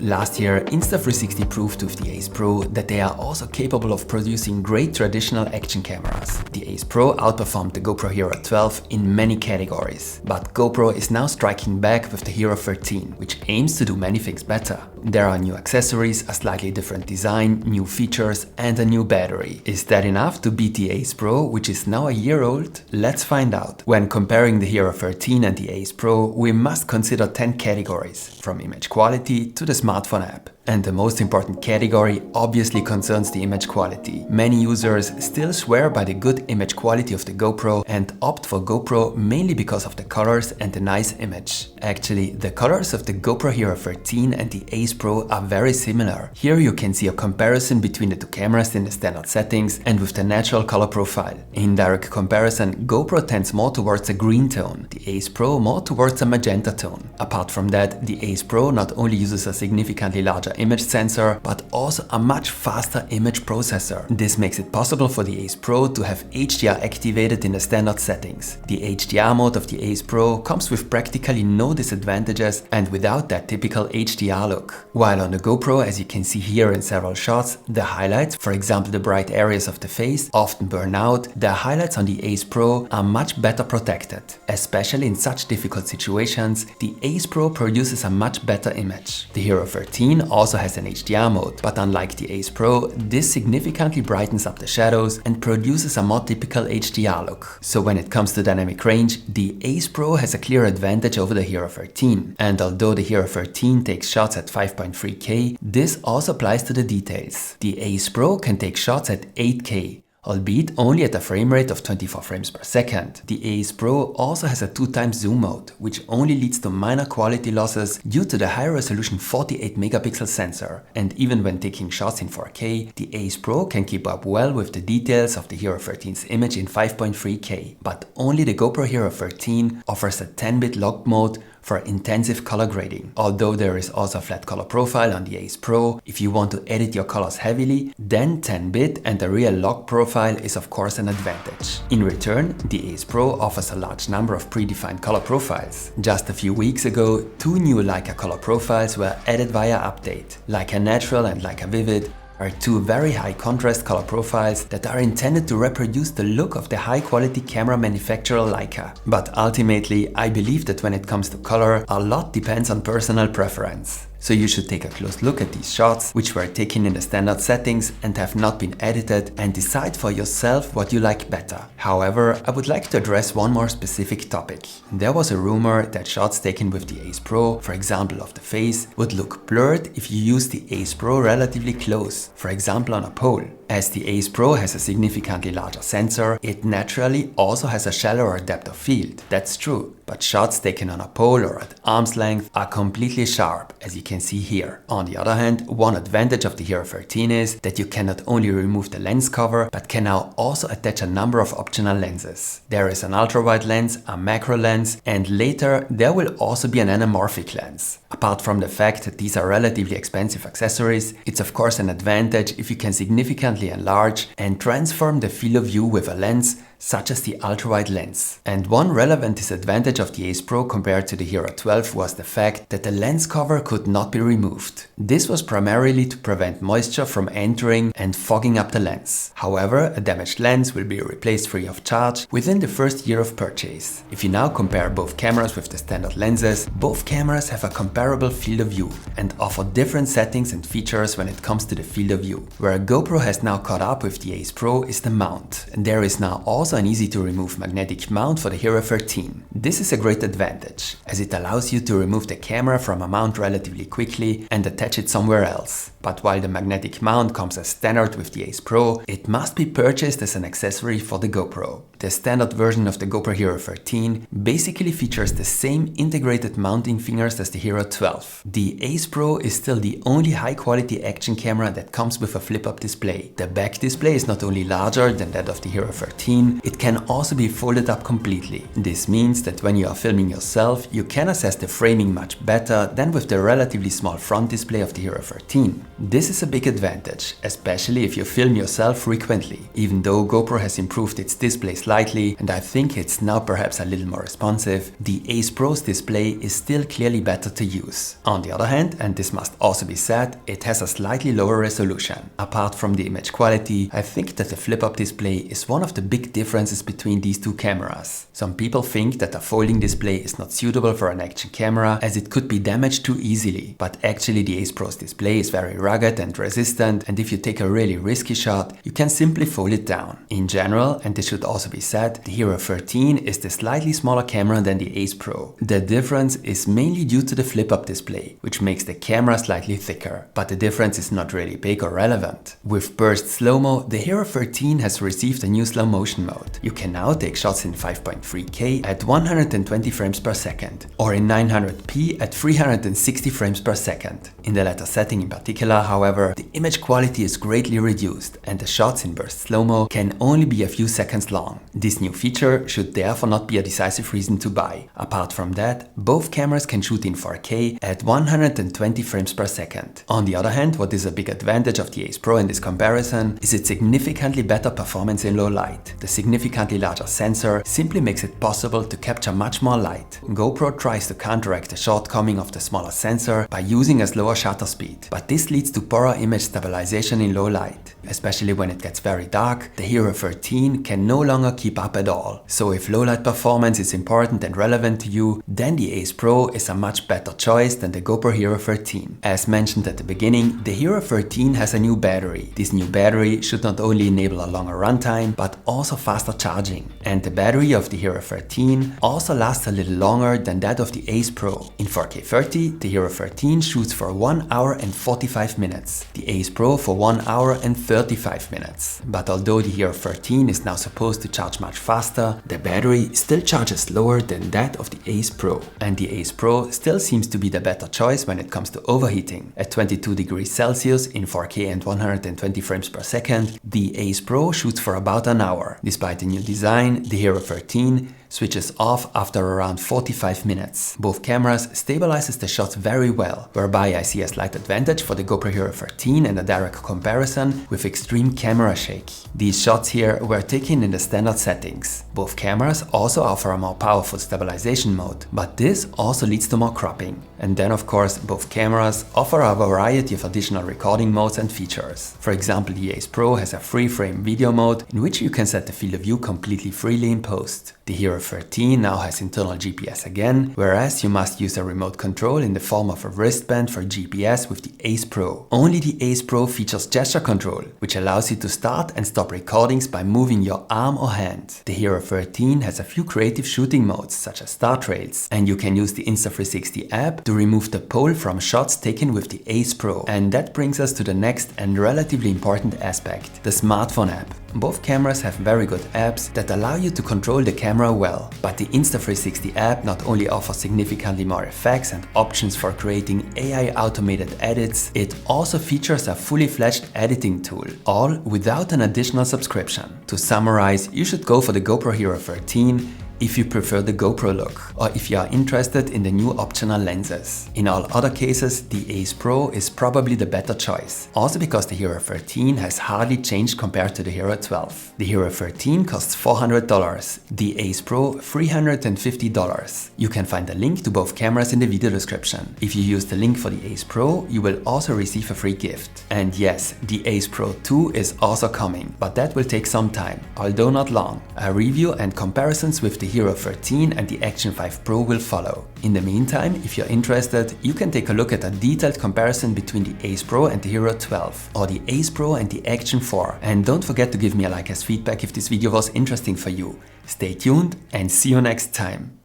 Last year, Insta360 proved with the Ace Pro that they are also capable of producing great traditional action cameras. The Ace Pro outperformed the GoPro Hero 12 in many categories, but GoPro is now striking back with the Hero 13, which aims to do many things better. There are new accessories, a slightly different design, new features and a new battery. Is that enough to beat the Ace Pro, which is now a year old? Let's find out. When comparing the Hero 13 and the Ace Pro, we must consider 10 categories, from image quality to the smartphone app. And the most important category obviously concerns the image quality. Many users still swear by the good image quality of the GoPro and opt for GoPro mainly because of the colors and the nice image. Actually, the colors of the GoPro Hero 13 and the Ace Pro are very similar. Here you can see a comparison between the two cameras in the standard settings and with the natural color profile. In direct comparison, GoPro tends more towards a green tone, the Ace Pro more towards a magenta tone. Apart from that, the Ace Pro not only uses a significantly larger image sensor, but also a much faster image processor. This makes it possible for the Ace Pro to have HDR activated in the standard settings. The HDR mode of the Ace Pro comes with practically no disadvantages and without that typical HDR look. While on the GoPro, as you can see here in several shots, the highlights, for example the bright areas of the face, often burn out, the highlights on the Ace Pro are much better protected. Especially in such difficult situations, the Ace Pro produces a much better image. The Hero 13 also has an HDR mode, but unlike the Ace Pro, this significantly brightens up the shadows and produces a more typical HDR look. So when it comes to dynamic range, the Ace Pro has a clear advantage over the Hero 13. And although the Hero 13 takes shots at 5.3K, this also applies to the details. The Ace Pro can take shots at 8K. Albeit only at a frame rate of 24 frames per second. The Ace Pro also has a 2x zoom mode, which only leads to minor quality losses due to the high-resolution 48 megapixel sensor. And even when taking shots in 4K, the Ace Pro can keep up well with the details of the Hero 13's image in 5.3K. But only the GoPro Hero 13 offers a 10-bit locked mode for intensive color grading. Although there is also a flat color profile on the Ace Pro, if you want to edit your colors heavily, then 10-bit and a real lock profile is of course an advantage. In return, the Ace Pro offers a large number of predefined color profiles. Just a few weeks ago, two new Leica color profiles were added via update. Leica Natural and Leica Vivid are two very high contrast color profiles that are intended to reproduce the look of the high quality camera manufacturer Leica. But ultimately, I believe that when it comes to color, a lot depends on personal preference. So you should take a close look at these shots, which were taken in the standard settings and have not been edited, and decide for yourself what you like better. However, I would like to address one more specific topic. There was a rumor that shots taken with the Ace Pro, for example of the face, would look blurred if you use the Ace Pro relatively close, for example on a pole. As the Ace Pro has a significantly larger sensor, it naturally also has a shallower depth of field. That's true. But shots taken on a pole or at arm's length are completely sharp, as you can see here. On the other hand, one advantage of the Hero 13 is that you can not only remove the lens cover, but can now also attach a number of optional lenses. There is an ultra-wide lens, a macro lens, and later there will also be an anamorphic lens. Apart from the fact that these are relatively expensive accessories, it's of course an advantage if you can significantly enlarge and transform the field of view with a lens such as the ultra-wide lens. And one relevant disadvantage of the Ace Pro compared to the Hero 12 was the fact that the lens cover could not be removed. This was primarily to prevent moisture from entering and fogging up the lens. However, a damaged lens will be replaced free of charge within the first year of purchase. If you now compare both cameras with the standard lenses, both cameras have a comparable field of view and offer different settings and features when it comes to the field of view. Where GoPro has now caught up with the Ace Pro is the mount, and there is now also an easy to remove magnetic mount for the Hero 13. This is a great advantage, as it allows you to remove the camera from a mount relatively quickly and attach it somewhere else. But while the magnetic mount comes as standard with the Ace Pro, it must be purchased as an accessory for the GoPro. The standard version of the GoPro Hero 13 basically features the same integrated mounting fingers as the Hero 12. The Ace Pro is still the only high-quality action camera that comes with a flip-up display. The back display is not only larger than that of the Hero 13, it can also be folded up completely. This means that when you are filming yourself, you can assess the framing much better than with the relatively small front display of the Hero 13. This is a big advantage, especially if you film yourself frequently. Even though GoPro has improved its display slightly, and I think it's now perhaps a little more responsive, the Ace Pro's display is still clearly better to use. On the other hand, and this must also be said, it has a slightly lower resolution. Apart from the image quality, I think that the flip-up display is one of the big differences between these two cameras. Some people think that a folding display is not suitable for an action camera as it could be damaged too easily, but actually the Ace Pro's display is very rugged and resistant, and if you take a really risky shot, you can simply fold it down. In general, and this should also be said, the Hero 13 is the slightly smaller camera than the Ace Pro. The difference is mainly due to the flip-up display, which makes the camera slightly thicker, but the difference is not really big or relevant. With burst slow-mo, the Hero 13 has received a new slow motion mode. You can now take shots in 5.3K at 120 frames per second, or in 900p at 360 frames per second. In the latter setting in particular, however, the image quality is greatly reduced and the shots in burst slow-mo can only be a few seconds long. This new feature should therefore not be a decisive reason to buy. Apart from that, both cameras can shoot in 4K at 120 frames per second. On the other hand, what is a big advantage of the Ace Pro in this comparison is its significantly better performance in low light. The significantly larger sensor simply makes it possible to capture much more light. GoPro tries to counteract the shortcoming of the smaller sensor by using a slower shutter speed, but this leads to poorer image stabilization in low light. Especially when it gets very dark, the Hero 13 can no longer keep up at all. So if low light performance is important and relevant to you, then the Ace Pro is a much better choice than the GoPro Hero 13. As mentioned at the beginning, the Hero 13 has a new battery. This new battery should not only enable a longer runtime, but also faster charging. And the battery of the Hero 13 also lasts a little longer than that of the Ace Pro. In 4K 30, the Hero 13 shoots for 1 hour and 45 minutes, the Ace Pro for 1 hour and 35 minutes. But although the Hero 13 is now supposed to charge much faster, the battery still charges slower than that of the Ace Pro. And the Ace Pro still seems to be the better choice when it comes to overheating. At 22 degrees Celsius in 4K and 120 frames per second, the Ace Pro shoots for about an hour. Despite the new design, the Hero 13 switches off after around 45 minutes. Both cameras stabilizes the shots very well, whereby I see a slight advantage for the GoPro Hero 13 and a direct comparison with extreme camera shake. These shots here were taken in the standard settings. Both cameras also offer a more powerful stabilization mode, but this also leads to more cropping. And then of course both cameras offer a variety of additional recording modes and features. For example, the Ace Pro has a free-frame video mode in which you can set the field of view completely freely in post. The Hero 13 now has internal GPS again, whereas you must use a remote control in the form of a wristband for GPS with the Ace Pro. Only the Ace Pro features gesture control, which allows you to start and stop recordings by moving your arm or hand. The Hero 13 has a few creative shooting modes, such as star trails, and you can use the Insta360 app to remove the pole from shots taken with the Ace Pro. And that brings us to the next and relatively important aspect, the smartphone app. Both cameras have very good apps that allow you to control the camera well, but the Insta360 app not only offers significantly more effects and options for creating AI automated edits, it also features a fully fledged editing tool, all without an additional subscription. To summarize, you should go for the GoPro Hero 13 if you prefer the GoPro look, or if you are interested in the new optional lenses. In all other cases, the Ace Pro is probably the better choice, also because the Hero 13 has hardly changed compared to the Hero 12. The Hero 13 costs $400, the Ace Pro $350. You can find a link to both cameras in the video description. If you use the link for the Ace Pro, you will also receive a free gift. And yes, the Ace Pro 2 is also coming, but that will take some time, although not long. A review and comparisons with the Hero 13 and the Action 5 Pro will follow. In the meantime, if you're interested, you can take a look at a detailed comparison between the Ace Pro and the Hero 12, or the Ace Pro and the Action 4. And don't forget to give me a like as feedback if this video was interesting for you. Stay tuned and see you next time.